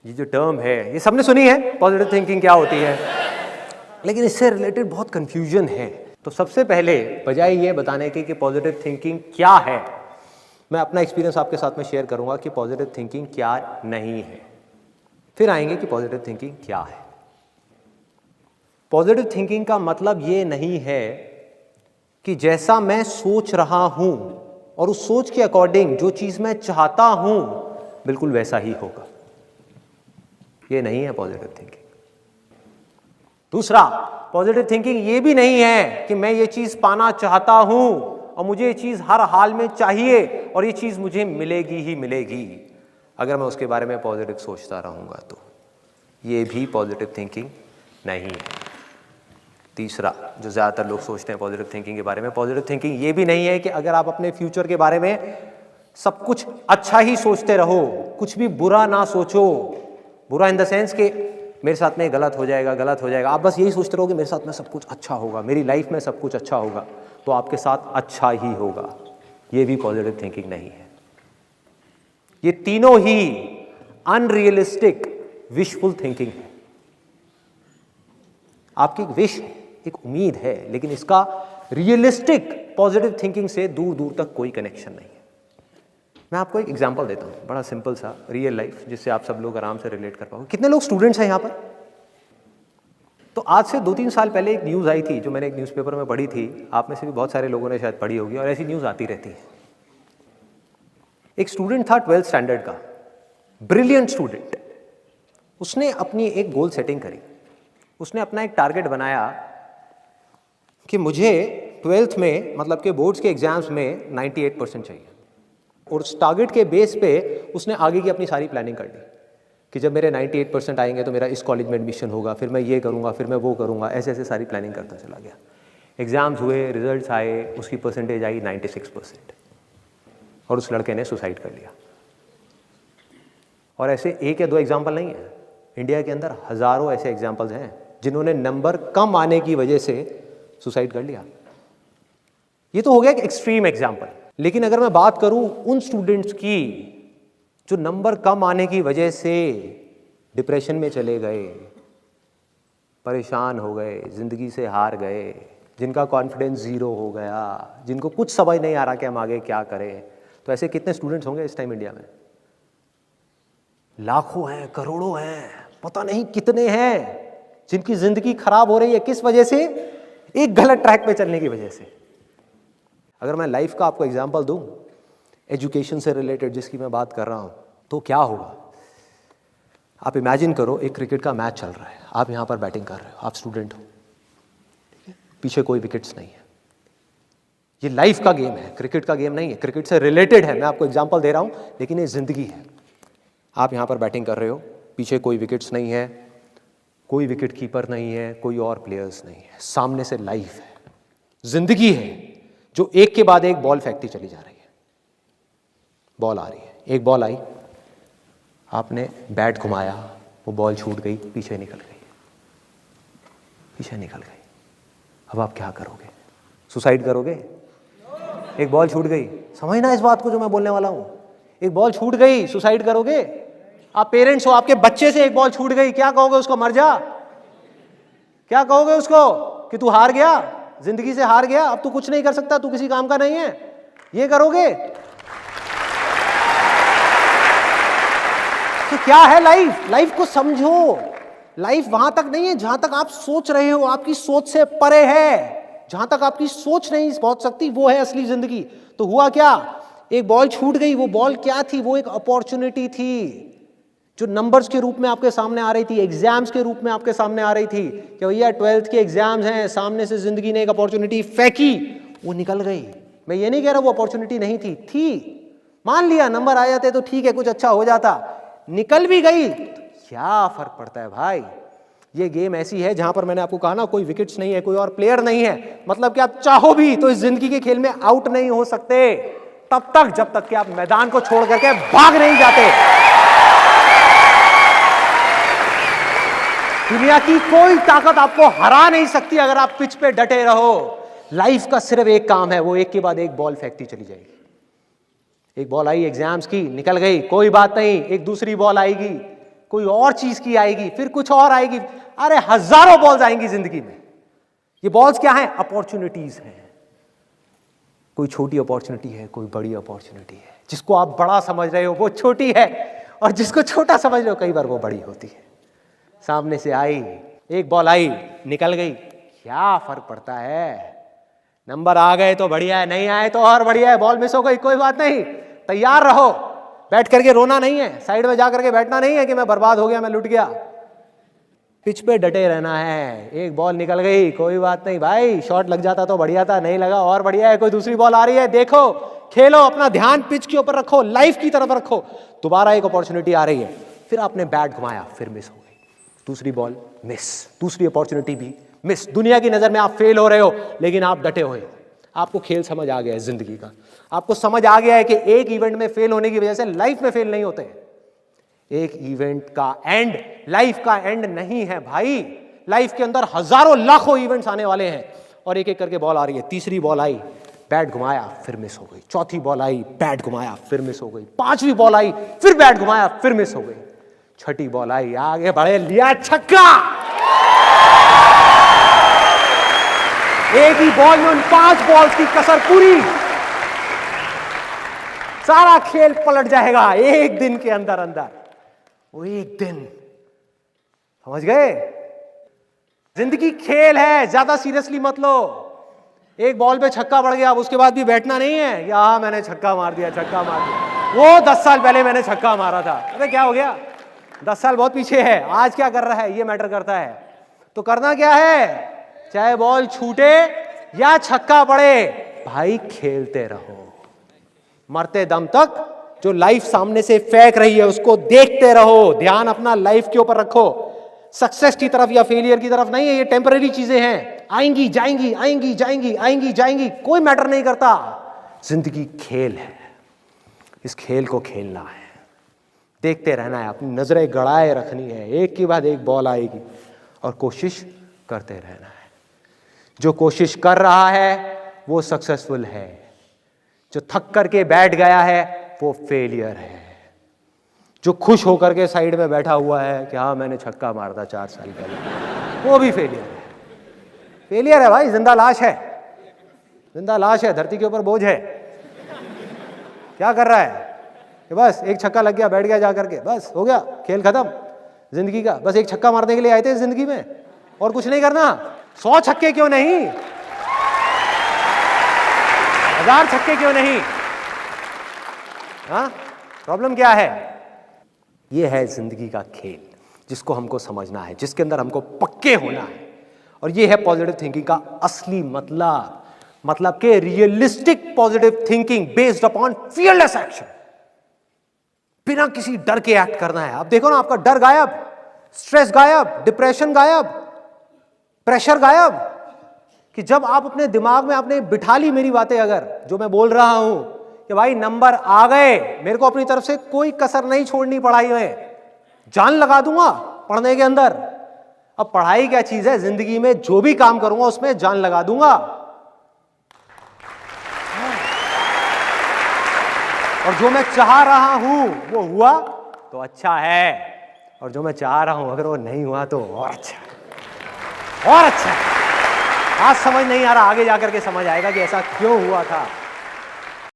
ये जो टर्म है ये सबने सुनी है, पॉजिटिव थिंकिंग क्या होती है, लेकिन इससे रिलेटेड बहुत कंफ्यूजन है। तो सबसे पहले बजाय ये बताने की कि पॉजिटिव थिंकिंग क्या है, मैं अपना एक्सपीरियंस आपके साथ में शेयर करूंगा कि पॉजिटिव थिंकिंग क्या नहीं है, फिर आएंगे कि पॉजिटिव थिंकिंग क्या है। पॉजिटिव थिंकिंग का मतलब ये नहीं है कि जैसा मैं सोच रहा हूं और उस सोच के अकॉर्डिंग जो चीज मैं चाहता हूं बिल्कुल वैसा ही होगा, ये नहीं है पॉजिटिव थिंकिंग। दूसरा, पॉजिटिव थिंकिंग ये भी नहीं है कि मैं ये चीज पाना चाहता हूं और मुझे ये चीज हर हाल में चाहिए और ये चीज मुझे मिलेगी ही मिलेगी, अगर मैं उसके बारे में पॉजिटिव सोचता रहूंगा तो ये भी पॉजिटिव थिंकिंग नहीं है। तीसरा, जो ज़्यादातर लोग सोचते हैं पॉजिटिव थिंकिंग के बारे में, पॉजिटिव थिंकिंग ये भी नहीं है कि अगर आप अपने फ्यूचर के बारे में सब कुछ अच्छा ही सोचते रहो, कुछ भी बुरा ना सोचो। बुरा इन द सेंस कि मेरे साथ में गलत हो जाएगा, गलत हो जाएगा, आप बस यही सोचते रहो कि मेरे साथ में सब कुछ अच्छा होगा, मेरी लाइफ में सब कुछ अच्छा होगा, तो आपके साथ अच्छा ही होगा, ये भी पॉजिटिव थिंकिंग नहीं है। ये तीनों ही अनरियलिस्टिक विशफुल थिंकिंग है। आपकी एक विश है, एक उम्मीद है, लेकिन इसका रियलिस्टिक पॉजिटिव थिंकिंग से दूर दूर तक कोई कनेक्शन नहीं है। मैं आपको एक एग्जांपल देता हूं, बड़ा सिंपल सा रियल लाइफ, जिससे आप सब लोग आराम से रिलेट कर पाओगे। कितने लोग स्टूडेंट्स हैं यहां पर? तो आज से 2-3 साल पहले एक न्यूज़ आई थी जो मैंने एक न्यूज़पेपर में पढ़ी थी, आप में से भी बहुत सारे लोगों ने शायद पढ़ी होगी, और ऐसी न्यूज़ आती रहती है। एक स्टूडेंट था 12th स्टैंडर्ड का, ब्रिलियंट स्टूडेंट। उसने अपनी एक गोल सेटिंग करी, उसने अपना एक टारगेट बनाया कि मुझे 12th में, मतलब के बोर्ड्स के एग्जाम्स में 98% चाहिए, और उस टारगेट के बेस पे उसने आगे की अपनी सारी प्लानिंग कर ली कि जब मेरे 98% आएंगे तो मेरा इस कॉलेज में एडमिशन होगा, फिर मैं ये करूँगा, फिर मैं वो करूँगा, ऐसे ऐसे सारी प्लानिंग करता चला गया। एग्ज़ाम्स हुए, रिजल्ट्स आए, उसकी परसेंटेज आई 96%, और उस लड़के ने सुसाइड कर लिया। और ऐसे एक या दो एग्जाम्पल नहीं है, इंडिया के अंदर हज़ारों ऐसे एग्जाम्पल्स हैं जिन्होंने नंबर कम आने की वजह से सुसाइड कर लिया। ये तो हो गया एक एक्सट्रीम एग्जाम्पल, लेकिन अगर मैं बात करूं उन स्टूडेंट्स की जो नंबर कम आने की वजह से डिप्रेशन में चले गए, परेशान हो गए, ज़िंदगी से हार गए, जिनका कॉन्फिडेंस ज़ीरो हो गया, जिनको कुछ समझ नहीं आ रहा कि हम आगे क्या करें, तो ऐसे कितने स्टूडेंट्स होंगे इस टाइम इंडिया में? लाखों हैं, करोड़ों हैं, पता नहीं कितने हैं जिनकी ज़िंदगी खराब हो रही है। किस वजह से? एक गलत ट्रैक पे चलने की वजह से। अगर मैं लाइफ का आपको एग्जांपल दूं, एजुकेशन से रिलेटेड जिसकी मैं बात कर रहा हूं, तो क्या होगा? आप इमेजिन करो, एक क्रिकेट का मैच चल रहा है, आप यहां पर बैटिंग कर रहे हो, आप स्टूडेंट हो, ठीक है? पीछे कोई विकेट्स नहीं है। ये लाइफ का गेम है, क्रिकेट का गेम नहीं है, क्रिकेट से रिलेटेड है, मैं आपको एग्जाम्पल दे रहा हूं, लेकिन ये जिंदगी है। आप यहां पर बैटिंग कर रहे हो, पीछे कोई विकेट्स नहीं है, कोई विकेट कीपर नहीं है, कोई और प्लेयर्स नहीं है, सामने से लाइफ है, जिंदगी है, जो एक के बाद एक बॉल फेंकती चली जा रही है। बॉल आ रही है, एक बॉल आई, आपने बैट घुमाया, वो बॉल छूट गई, पीछे निकल गई, पीछे निकल गई। अब आप क्या करोगे? सुसाइड करोगे? एक बॉल छूट गई, समझना इस बात को जो मैं बोलने वाला हूं, एक बॉल छूट गई, सुसाइड करोगे? आप पेरेंट्स हो, आपके बच्चे से एक बॉल छूट गई, क्या कहोगे उसको? मर जा? क्या कहोगे उसको कि तू हार गया, जिंदगी से हार गया, अब तू कुछ नहीं कर सकता, तू किसी काम का नहीं है? ये करोगे? तो क्या है लाइफ? लाइफ को समझो। लाइफ वहां तक नहीं है जहां तक आप सोच रहे हो, आपकी सोच से परे है। जहां तक आपकी सोच नहीं पहुंच सकती वो है असली जिंदगी। तो हुआ क्या? एक बॉल छूट गई, वो बॉल क्या थी? वो एक अपॉर्चुनिटी थी जो नंबर्स के रूप में आपके सामने आ रही थी, एग्जाम्स के रूप में आपके सामने आ रही थी कि भैया 12th के एग्जाम्स हैं, सामने से जिंदगी ने एक अपॉर्चुनिटी फेंकी, वो निकल गई। मैं ये नहीं कह रहा वो अपॉर्चुनिटी नहीं थी, मान लिया नंबर आ जाते तो ठीक है, कुछ अच्छा हो जाता, निकल भी गई, तो क्या फर्क पड़ता है भाई? ये गेम ऐसी है जहां पर मैंने आपको कहा ना, कोई विकेट्स नहीं है, कोई और प्लेयर नहीं है, मतलब कि आप चाहो भी तो इस जिंदगी के खेल में आउट नहीं हो सकते तब तक जब तक कि आप मैदान को छोड़ करके भाग नहीं जाते। दुनिया की कोई ताकत आपको हरा नहीं सकती अगर आप पिच पे डटे रहो। लाइफ का सिर्फ एक काम है, वो एक के बाद एक बॉल फेंकती चली जाएगी। एक बॉल आई एग्जाम्स की, निकल गई, कोई बात नहीं, एक दूसरी बॉल आएगी, कोई और चीज की आएगी, फिर कुछ और आएगी। अरे हजारों बॉल्स आएंगी जिंदगी में। ये बॉल्स क्या हैं? अपॉर्चुनिटीज हैं। कोई छोटी अपॉर्चुनिटी है, कोई बड़ी अपॉर्चुनिटी है। जिसको आप बड़ा समझ रहे हो वो छोटी है, और जिसको छोटा समझ रहे हो कई बार वो बड़ी होती है। सामने से आई, एक बॉल आई, निकल गई, क्या फर्क पड़ता है? नंबर आ गए तो बढ़िया है, नहीं आए तो और बढ़िया है। बॉल मिस हो गई, कोई बात नहीं, तैयार रहो। बैठ करके रोना नहीं है, साइड में जा करके बैठना नहीं है कि मैं बर्बाद हो गया, मैं लुट गया। पिच पे डटे रहना है। एक बॉल निकल गई, कोई बात नहीं भाई, शॉट लग जाता तो बढ़िया था, नहीं लगा और बढ़िया है। कोई दूसरी बॉल आ रही है, देखो, खेलो, अपना ध्यान पिच के ऊपर रखो, लाइफ की तरफ रखो। दोबारा एक अपॉर्चुनिटी आ रही है, फिर आपने बैट घुमाया, फिर मिस हो गई, दूसरी बॉल मिस, दूसरी अपॉर्चुनिटी भी मिस। दुनिया की नजर में आप फेल हो रहे हो, लेकिन आप डटे हुए हो। आपको खेल समझ आ गया है जिंदगी का। आपको समझ आ गया है कि एक इवेंट में फेल होने की वजह से लाइफ में फेल नहीं होते हैं। एक इवेंट का एंड लाइफ का एंड नहीं है भाई। लाइफ के अंदर हजारों लाखों इवेंट्स आने वाले हैं, और एक एक करके बॉल आ रही है। तीसरी बॉल आई, बैट घुमाया, फिर मिस हो गई। चौथी बॉल आई, बैट घुमाया, फिर मिस हो गई। पांचवी बॉल आई, फिर बैट घुमाया, फिर मिस हो गई। छठी बॉल आई, आगे बढ़े, लिया छक्का। एक ही बॉल में उन 5 बॉल्स की कसर पूरी। सारा खेल पलट जाएगा एक दिन के अंदर अंदर। वो एक दिन, समझ गए? जिंदगी खेल है, ज्यादा सीरियसली मत लो। एक बॉल पे छक्का पड़ गया, अब उसके बाद भी बैठना नहीं है कि हाँ मैंने छक्का मार दिया, छक्का मार दिया। वो 10 साल पहले मैंने छक्का मारा था। अरे क्या हो गया? 10 साल बहुत पीछे है, आज क्या कर रहा है ये मैटर करता है। तो करना क्या है? चाहे बॉल छूटे या छक्का पड़े, भाई खेलते रहो मरते दम तक। जो लाइफ सामने से फेंक रही है उसको देखते रहो, ध्यान अपना लाइफ के ऊपर रखो। सक्सेस की तरफ या फेलियर की तरफ नहीं है, ये टेम्पररी चीजें हैं, आएंगी जाएंगी, आएंगी जाएंगी, आएंगी जाएंगी, कोई मैटर नहीं करता। जिंदगी खेल है, इस खेल को खेलना है, देखते रहना है, अपनी नजरें गड़ाए रखनी है। एक के बाद एक बॉल आएगी और कोशिश करते रहना है। जो कोशिश कर रहा है वो सक्सेसफुल है, जो थक करके बैठ गया है वो फेलियर है। जो खुश होकर के साइड में बैठा हुआ है कि हाँ मैंने छक्का मारा था 4 साल पहले, वो भी फेलियर है। फेलियर है भाई, जिंदा लाश है, जिंदा लाश है, धरती के ऊपर बोझ है। क्या कर रहा है कि बस एक छक्का लग गया, बैठ गया जा करके, बस हो गया, खेल खत्म जिंदगी का। बस एक छक्का मारने के लिए आए थे जिंदगी में, और कुछ नहीं करना। 100 छक्के क्यों नहीं, 1000 छक्के क्यों नहीं? हाँ, प्रॉब्लम क्या है? ये है जिंदगी का खेल, जिसको हमको समझना है, जिसके अंदर हमको पक्के होना है। और ये है पॉजिटिव थिंकिंग का असली मतलब के realistic positive thinking based upon fearless action. बिना किसी डर के एक्ट करना है। अब देखो ना, आपका डर गायब, स्ट्रेस गायब, डिप्रेशन गायब, प्रेशर गायब। कि जब आप अपने दिमाग में आपने बिठा ली मेरी बातें, अगर जो मैं बोल रहा हूं कि भाई नंबर आ गए, मेरे को अपनी तरफ से कोई कसर नहीं छोड़नी पढ़ाई में, जान लगा दूंगा पढ़ने के अंदर। अब पढ़ाई क्या चीज है, जिंदगी में जो भी काम करूंगा उसमें जान लगा दूंगा। और जो मैं चाह रहा हूं वो हुआ तो अच्छा है, और जो मैं चाह रहा हूं अगर वो नहीं हुआ तो और अच्छा है, और अच्छा है। आज समझ नहीं आ रहा, आगे जाकर के समझ आएगा कि ऐसा क्यों हुआ था।